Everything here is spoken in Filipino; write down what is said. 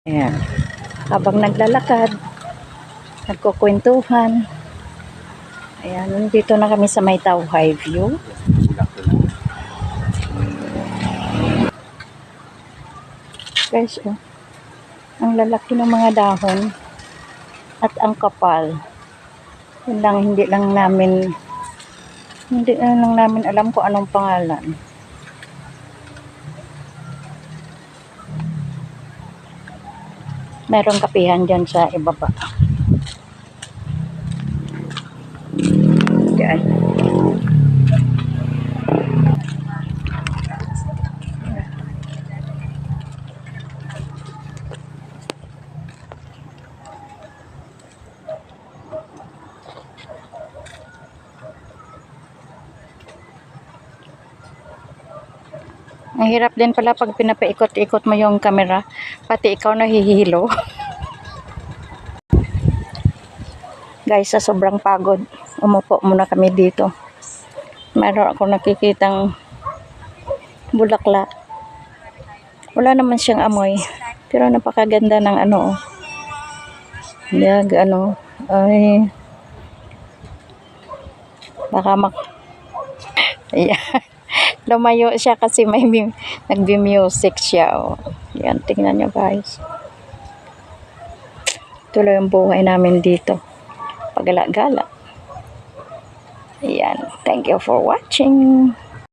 Ayan. Habang naglalakad, nagkukwentuhan. Ayan, nandito na kami sa may Tauhay View. Guys, oh, ang lalaki ng mga dahon at ang kapal. Yun lang, hindi lang namin alam kung anong pangalan. Merong kapihan dyan sa ibaba. Diyan. Ang hirap din pala pag pinapaikot-ikot mo yung camera, pati ikaw nahihilo. Guys, sa sobrang pagod, umupo muna kami dito. Meron ako nakikitang bulaklak. Wala naman siyang amoy, pero napakaganda ng ano. Ay, baka ayan. Lumayo siya kasi may nagbi-music siya. Oh. Yan, tingnan nyo guys. Tuloy ang buhay namin dito. Pagala-gala. Ayan. Thank you for watching.